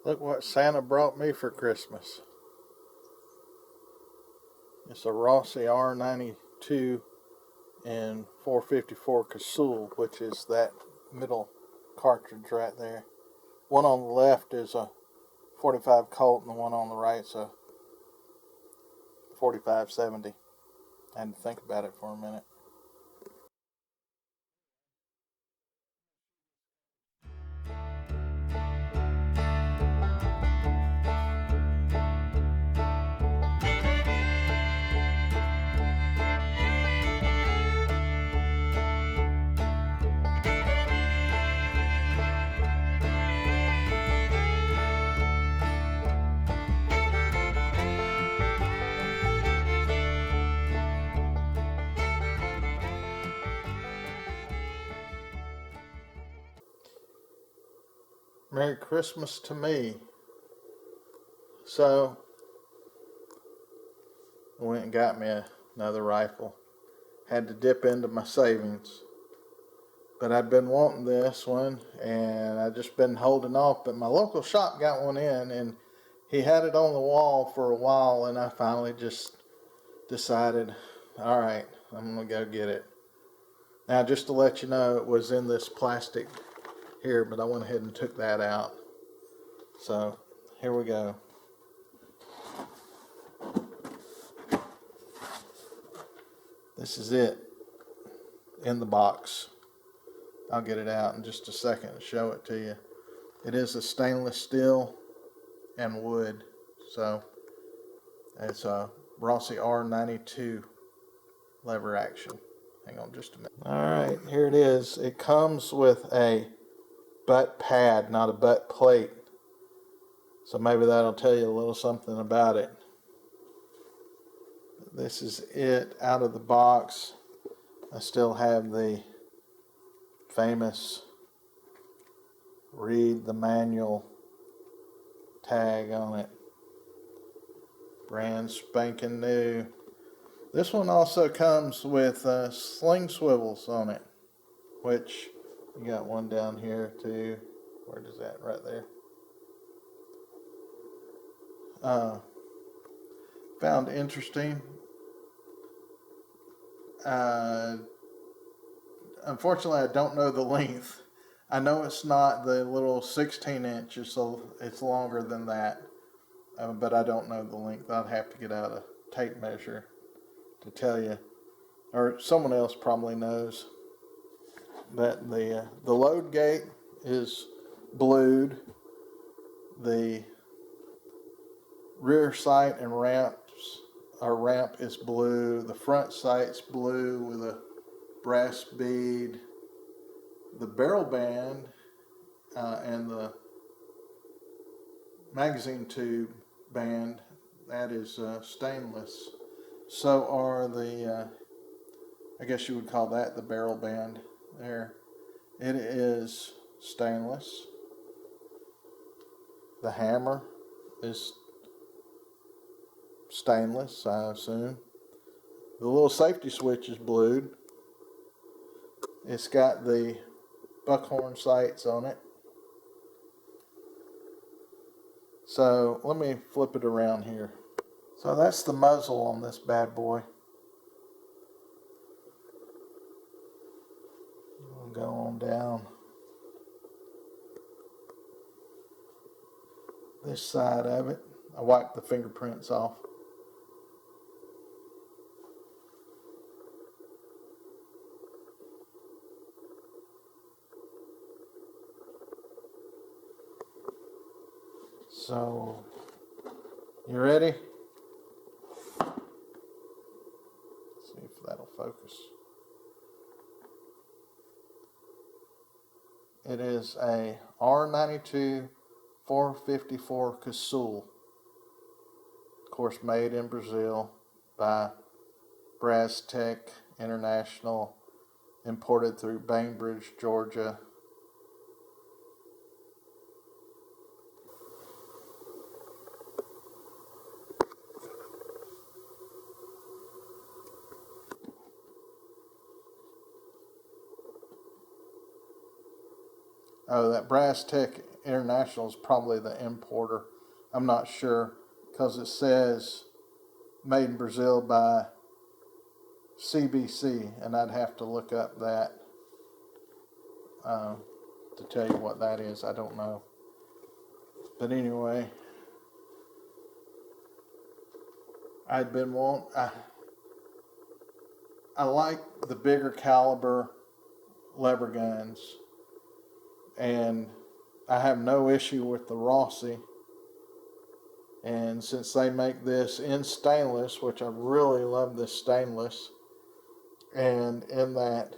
Look what Santa brought me for Christmas. It's a Rossi R92 and 454 Casull, which is that middle cartridge right there. One on the left is a 45 Colt and the one on the right is a 45-70. I had to think about it for a minute. Merry Christmas to me. So, I went and got me another rifle. Had to dip into my savings. But I'd been wanting this one, and I'd just been holding off. But my local shop got one in, and he had it on the wall for a while, and I finally just decided, all right, I'm going to go get it. Now, just to let you know, it was in this plastic here, but I went ahead and took that out. So, here we go. This is it in the box. I'll get it out in just a second and show it to you. It is a stainless steel and wood. So it's a Rossi R92 lever action. Hang on just a minute. Alright, here it is. It comes with a butt pad, not a butt plate. So maybe that'll tell you a little something about it. This is it out of the box. I still have the famous read the manual tag on it. Brand spanking new. This one also comes with sling swivels on it, which you got one down here too. Where is that? Right there. Found interesting. Unfortunately, I don't know the length. I know it's not the little 16 inches, so it's longer than that. But I don't know the length. I'd have to get out a tape measure to tell you. Or someone else probably knows. But the load gate is blued. The rear sight and ramp is blue. The front sight's blue with a brass bead. The barrel band and the magazine tube band, that is stainless. So are the, I guess you would call that the barrel band there. It is stainless. The hammer is stainless, I assume. The little safety switch is blued. It's got the buckhorn sights on it. So let me flip it around here. So that's the muzzle on this bad boy. We'll go on down this side of it. I wiped the fingerprints off. So, you ready? Let's see if that'll focus. It is a R92 454 Casull. Of course, made in Brazil by Brastek International, imported through Bainbridge, Georgia. Oh, that Brass Tech International is probably the importer. I'm not sure because it says made in Brazil by CBC, and I'd have to look up that to tell you what that is. I don't know. But anyway, I'd been I like the bigger caliber lever guns, and I have no issue with the Rossi. And since they make this in stainless, which I really love this stainless, and in that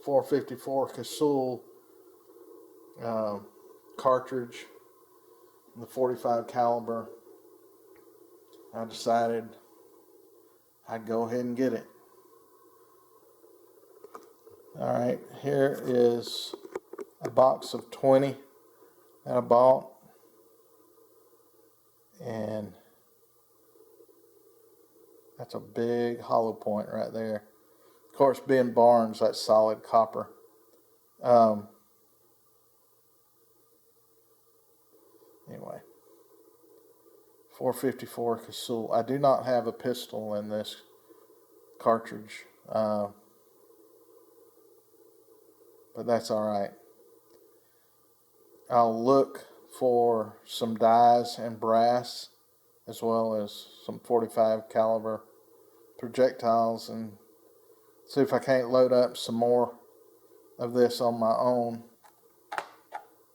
454 Casull cartridge, the 45 caliber, I decided I'd go ahead and get it. Alright, here is a box of 20 that I bought, and that's a big hollow point right there. Of course, being Barnes, that's solid copper. Anyway, 454 Casull. I do not have a pistol in this cartridge, but that's alright. I'll look for some dies and brass, as well as some 45 caliber projectiles, and see if I can't load up some more of this on my own.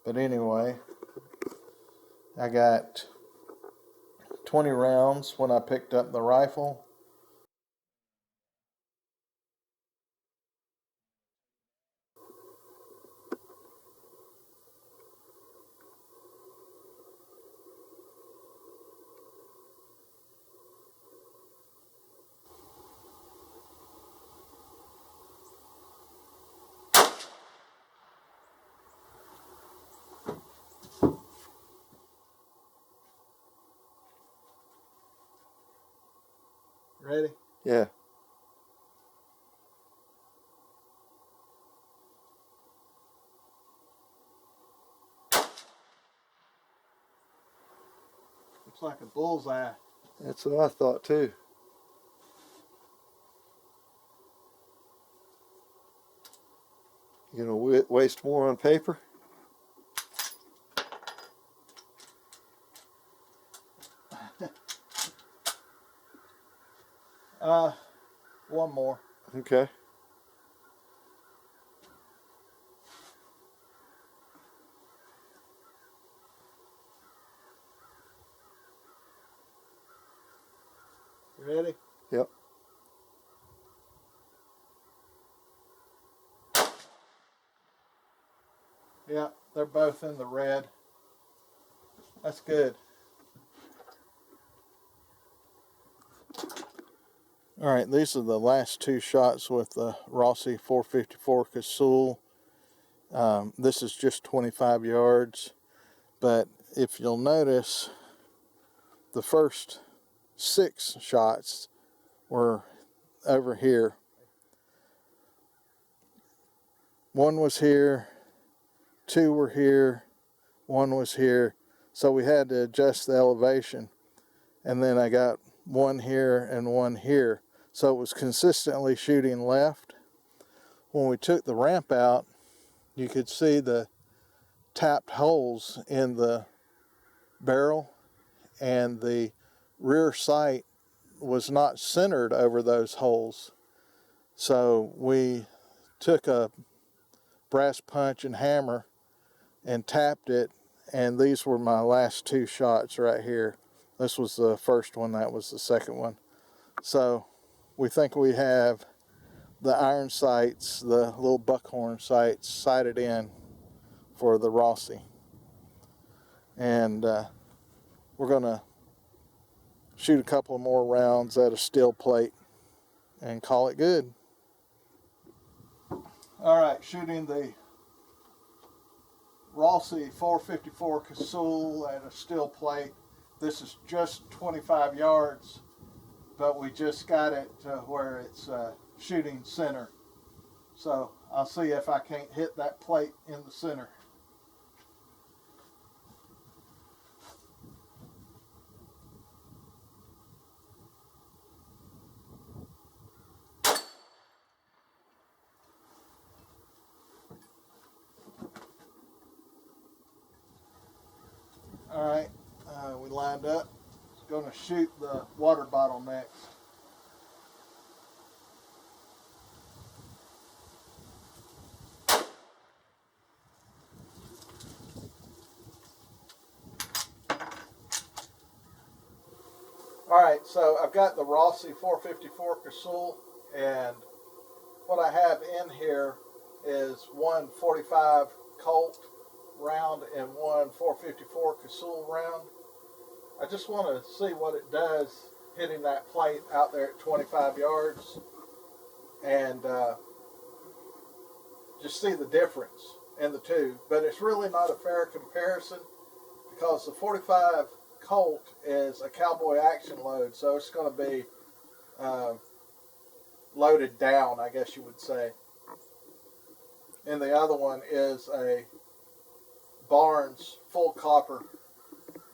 But anyway, I got 20 rounds when I picked up the rifle. Ready? Yeah. Looks like a bullseye. That's what I thought too. You gonna waste more on paper? One more. Okay. You ready? Yep. Yeah, they're both in the red. That's good. Alright, these are the last two shots with the Rossi 454 Casull. This is just 25 yards, but if you'll notice, the first 6 shots were over here. One was here, 2 were here, 1 was here, so we had to adjust the elevation. And then I got 1 here and 1 here, so it was consistently shooting left. When we took the ramp out, you could see the tapped holes in the barrel, and the rear sight was not centered over those holes. So we took a brass punch and hammer and tapped it, and these were my last 2 shots right here. This was the first one, that was the second one. So we think we have the iron sights, the little buckhorn sights, sighted in for the Rossi. And we're going to shoot a couple more rounds at a steel plate and call it good. Alright, shooting the Rossi 454 Casull at a steel plate. This is just 25 yards, but we just got it to where it's shooting center. So I'll see if I can't hit that plate in the center. going to shoot the water bottle next. Alright, so I've got the Rossi 454 Casull, and what I have in here is one 45 Colt round and one 454 Casull round. I just want to see what it does hitting that plate out there at 25 yards, and just see the difference in the two. But it's really not a fair comparison because the 45 Colt is a cowboy action load, so it's going to be loaded down, I guess you would say. And the other one is a Barnes full copper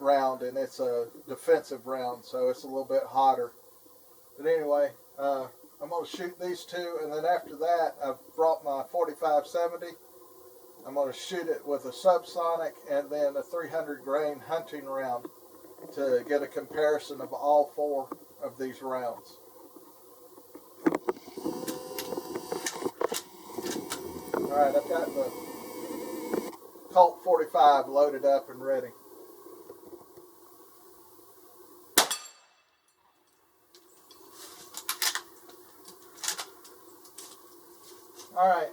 round, and it's a defensive round, so it's a little bit hotter. But anyway, I'm going to shoot these two, and then after that, I've brought my 4570. I'm going to shoot it with a subsonic and then a 300 grain hunting round to get a comparison of all four of these rounds. Alright, I've got the Colt 45 loaded up and ready. Alright,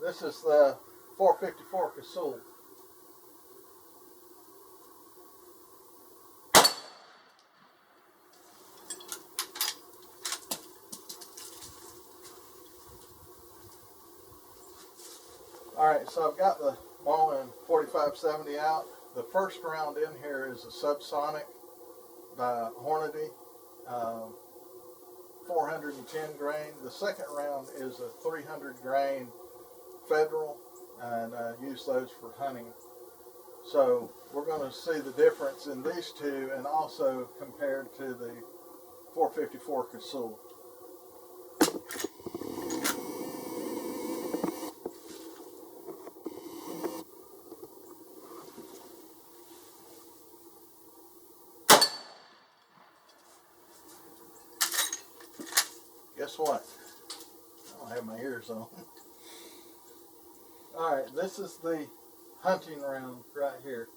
this is the 454 Casull. Alright, so I've got the Marlin 4570 out. The first round in here is a subsonic by Hornady, 410 grain. The second round is a 300 grain Federal, and I use those for hunting. So we're going to see the difference in these two, and also compared to the 454 Casull. Guess what? I don't have my ears on. Alright, this is the hunting round right here.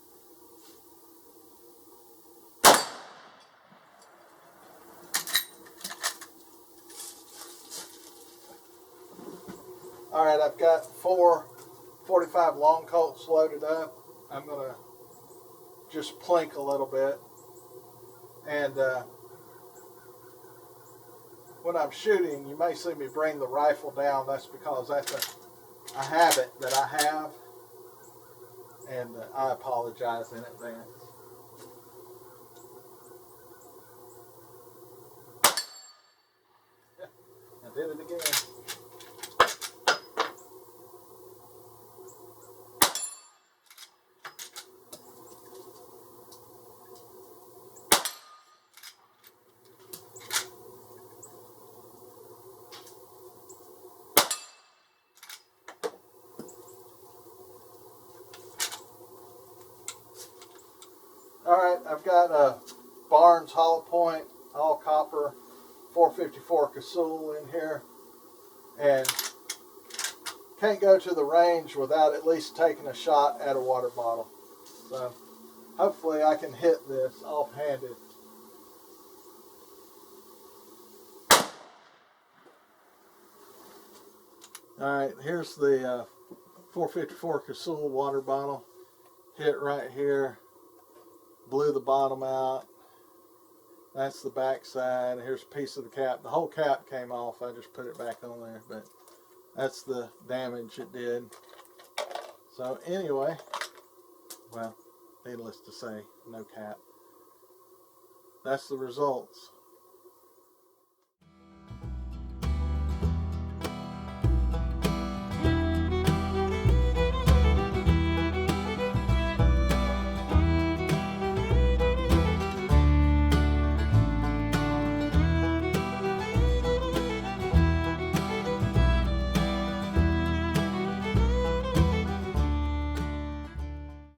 Alright, I've got four 45 long Colts loaded up. I'm going to just plink a little bit. And when I'm shooting, you may see me bring the rifle down. That's because that's a habit that I have, and I apologize in advance. I did it again. Alright, I've got a Barnes hollow point, all copper, 454 Casull in here, and can't go to the range without at least taking a shot at a water bottle. So hopefully I can hit this offhanded. Alright, here's the 454 Casull water bottle. Hit right here. Blew the bottom out. That's the back side. Here's a piece of the cap. The whole cap came off. I just put it back on there, but that's the damage it did. So anyway, well, needless to say, no cap. That's the results.